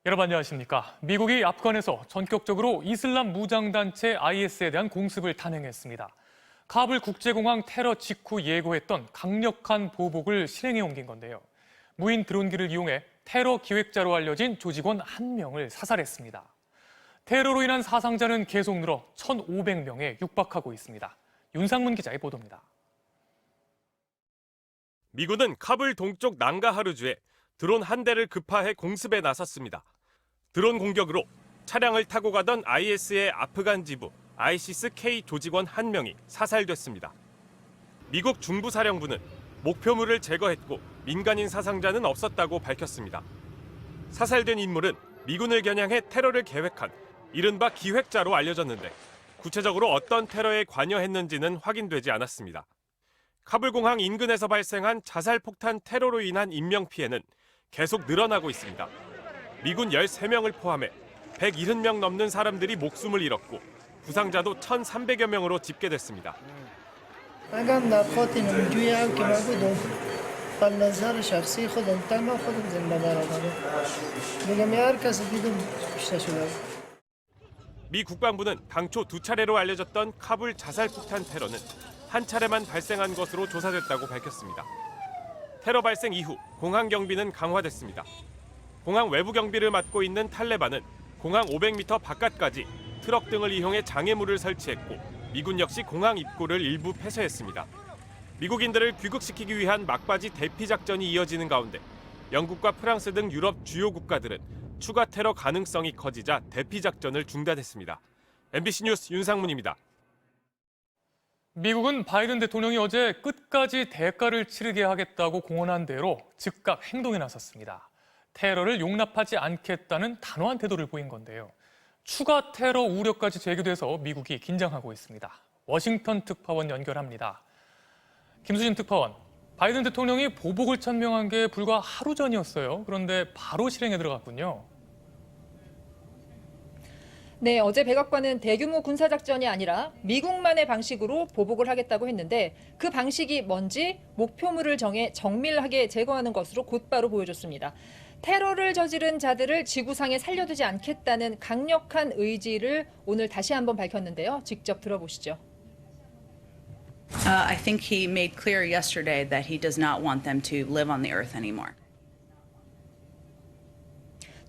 여러분 안녕하십니까? 미국이 아프간에서 전격적으로 이슬람 무장단체 IS에 대한 공습을 단행했습니다. 카불 국제공항 테러 직후 예고했던 강력한 보복을 실행에 옮긴 건데요. 무인 드론기를 이용해 테러 기획자로 알려진 조직원 1명을 사살했습니다. 테러로 인한 사상자는 계속 늘어 1,500명에 육박하고 있습니다. 윤상문 기자의 보도입니다. 미군은 카불 동쪽 난가하르주에 드론 한 대를 급파해 공습에 나섰습니다. 드론 공격으로 차량을 타고 가던 IS의 아프간 지부 ISIS-K 조직원 1명이 사살됐습니다. 미국 중부사령부는 목표물을 제거했고 민간인 사상자는 없었다고 밝혔습니다. 사살된 인물은 미군을 겨냥해 테러를 계획한 이른바 기획자로 알려졌는데 구체적으로 어떤 테러에 관여했는지는 확인되지 않았습니다. 카불공항 인근에서 발생한 자살폭탄 테러로 인한 인명피해는 계속 늘어나고 있습니다. 미군 13명을 포함해 170명 넘는 사람들이 목숨을 잃었고 부상자도 1,300여 명으로 집계됐습니다. 미 국방부는 당초 2차례로 알려졌던 카불 자살폭탄 테러는 한 차례만 발생한 것으로 조사됐다고 밝혔습니다. 테러 발생 이후 공항 경비는 강화됐습니다. 공항 외부 경비를 맡고 있는 탈레반은 공항 500m 바깥까지 트럭 등을 이용해 장애물을 설치했고 미군 역시 공항 입구를 일부 폐쇄했습니다. 미국인들을 귀국시키기 위한 막바지 대피 작전이 이어지는 가운데 영국과 프랑스 등 유럽 주요 국가들은 추가 테러 가능성이 커지자 대피 작전을 중단했습니다. MBC 뉴스 윤상문입니다. 미국은 바이든 대통령이 어제 끝까지 대가를 치르게 하겠다고 공언한 대로 즉각 행동에 나섰습니다. 테러를 용납하지 않겠다는 단호한 태도를 보인 건데요. 추가 테러 우려까지 제기돼서 미국이 긴장하고 있습니다. 워싱턴 특파원 연결합니다. 김수진 특파원, 바이든 대통령이 보복을 천명한 게 불과 하루 전이었어요. 그런데 바로 실행에 들어갔군요. 네, 어제 백악관은 대규모 군사작전이 아니라 미국만의 방식으로 보복을 하겠다고 했는데 그 방식이 뭔지 목표물을 정해 정밀하게 제거하는 것으로 곧바로 보여줬습니다. 테러를 저지른 자들을 지구상에 살려두지 않겠다는 강력한 의지를 오늘 다시 한번 밝혔는데요. 직접 들어보시죠. I think he made clear yesterday that he does not want them to live on the earth anymore.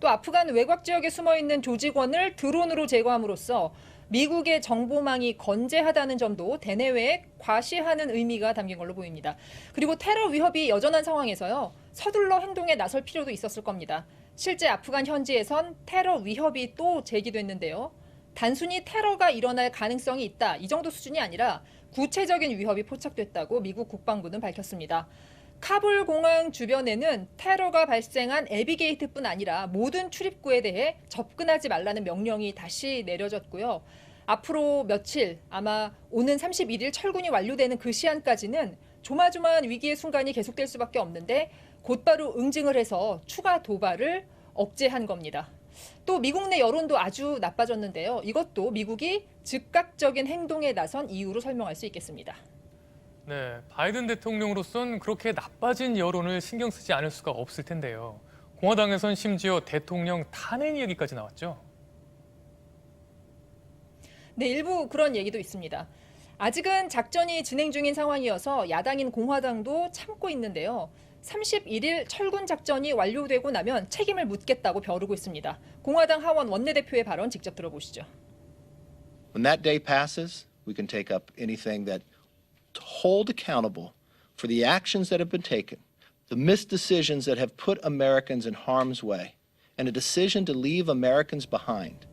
또 아프간 외곽 지역에 숨어있는 조직원을 드론으로 제거함으로써 미국의 정보망이 건재하다는 점도 대내외에 과시하는 의미가 담긴 걸로 보입니다. 그리고 테러 위협이 여전한 상황에서요. 서둘러 행동에 나설 필요도 있었을 겁니다. 실제 아프간 현지에선 테러 위협이 또 제기됐는데요. 단순히 테러가 일어날 가능성이 있다. 이 정도 수준이 아니라 구체적인 위협이 포착됐다고 미국 국방부는 밝혔습니다. 카불 공항 주변에는 테러가 발생한 에비게이트뿐 아니라 모든 출입구에 대해 접근하지 말라는 명령이 다시 내려졌고요. 앞으로 며칠, 아마 오는 31일 철군이 완료되는 그 시한까지는 조마조마한 위기의 순간이 계속될 수밖에 없는데 곧바로 응징을 해서 추가 도발을 억제한 겁니다. 또 미국 내 여론도 아주 나빠졌는데요. 이것도 미국이 즉각적인 행동에 나선 이유로 설명할 수 있겠습니다. 네, 바이든 대통령으로선 그렇게 나빠진 여론을 신경 쓰지 않을 수가 없을 텐데요. 공화당에선 심지어 대통령 탄핵 얘기까지 나왔죠. 네, 일부 그런 얘기도 있습니다. 아직은 작전이 진행 중인 상황이어서 야당인 공화당도 참고 있는데요. 31일 철군 작전이 완료되고 나면 책임을 묻겠다고 벼르고 있습니다. 공화당 하원 원내대표의 발언 직접 들어보시죠. When that day passes, we can take up anything that to hold accountable for the actions that have been taken, the misdecisions that have put Americans in harm's way, and a decision to leave Americans behind.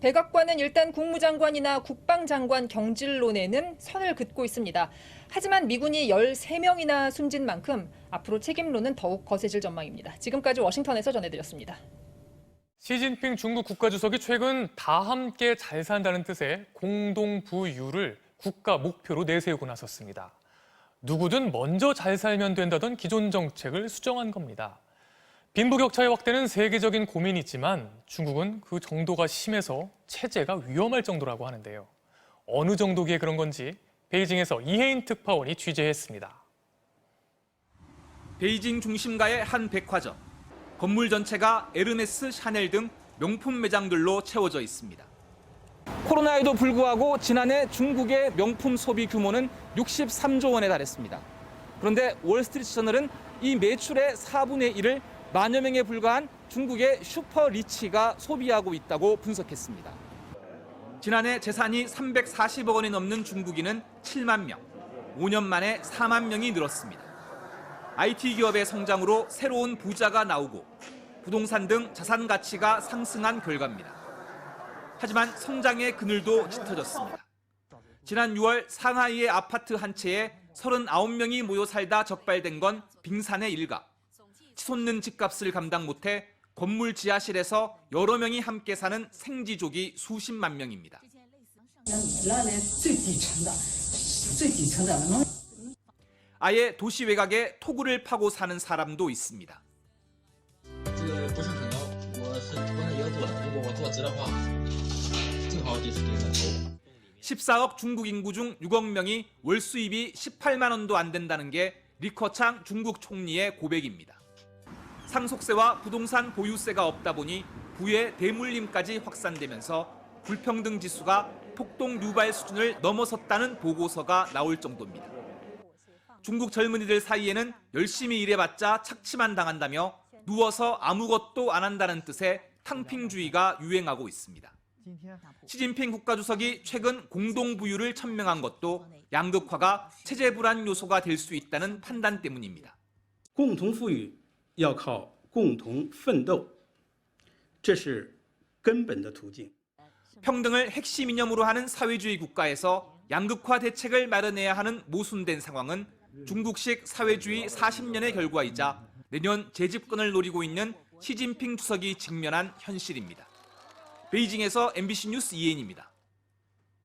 백악관은 일단 국무장관이나 국방장관 경질론에는 선을 긋고 있습니다. 하지만 미군이 13명이나 숨진 만큼 앞으로 책임론은 더욱 거세질 전망입니다. 지금까지 워싱턴에서 전해드렸습니다. 시진핑 중국 국가주석이 최근 다 함께 잘 산다는 뜻의 공동부유를 국가 목표로 내세우고 나섰습니다. 누구든 먼저 잘 살면 된다던 기존 정책을 수정한 겁니다. 빈부격차의 확대는 세계적인 고민이지만 중국은 그 정도가 심해서 체제가 위험할 정도라고 하는데요. 어느 정도기에 그런 건지 베이징에서 이혜인 특파원이 취재했습니다. 베이징 중심가의 한 백화점. 건물 전체가 에르메스, 샤넬 등 명품 매장들로 채워져 있습니다. 코로나에도 불구하고 지난해 중국의 명품 소비 규모는 63조 원에 달했습니다. 그런데 월스트리트 저널은 이 매출의 4분의 1을 만여 명에 불과한 중국의 슈퍼 리치가 소비하고 있다고 분석했습니다. 지난해 재산이 340억 원이 넘는 중국인은 7만 명, 5년 만에 4만 명이 늘었습니다. IT 기업의 성장으로 새로운 부자가 나오고 부동산 등 자산 가치가 상승한 결과입니다. 하지만 성장의 그늘도 짙어졌습니다. 지난 6월 상하이의 아파트 한 채에 39명이 모여 살다 적발된 건 빙산의 일가. 치솟는 집값을 감당 못해 건물 지하실에서 여러 명이 함께 사는 생지족이 수십만 명입니다. 아예 도시 외곽에 토구를 파고 사는 사람도 있습니다. 14억 중국 인구 중 6억 명이 월 수입이 18만 원도 안 된다는 게 리커창 중국 총리의 고백입니다. 상속세와 부동산 보유세가 없다 보니 부의 대물림까지 확산되면서 불평등 지수가 폭동 유발 수준을 넘어섰다는 보고서가 나올 정도입니다. 중국 젊은이들 사이에는 열심히 일해봤자 착취만 당한다며 누워서 아무것도 안 한다는 뜻의 탕핑주의가 유행하고 있습니다. 시진핑 국가주석이 최근 공동부유를 천명한 것도 양극화가 체제 불안 요소가 될 수 있다는 판단 때문입니다. 共同富裕要靠共同奋斗，这是根本的途径。 평등을 핵심 이념으로 하는 사회주의 국가에서 양극화 대책을 마련해야 하는 모순된 상황은 중국식 사회주의 40년의 결과이자 내년 재집권을 노리고 있는 시진핑 주석이 직면한 현실입니다. 베이징에서 MBC 뉴스 이혜인입니다.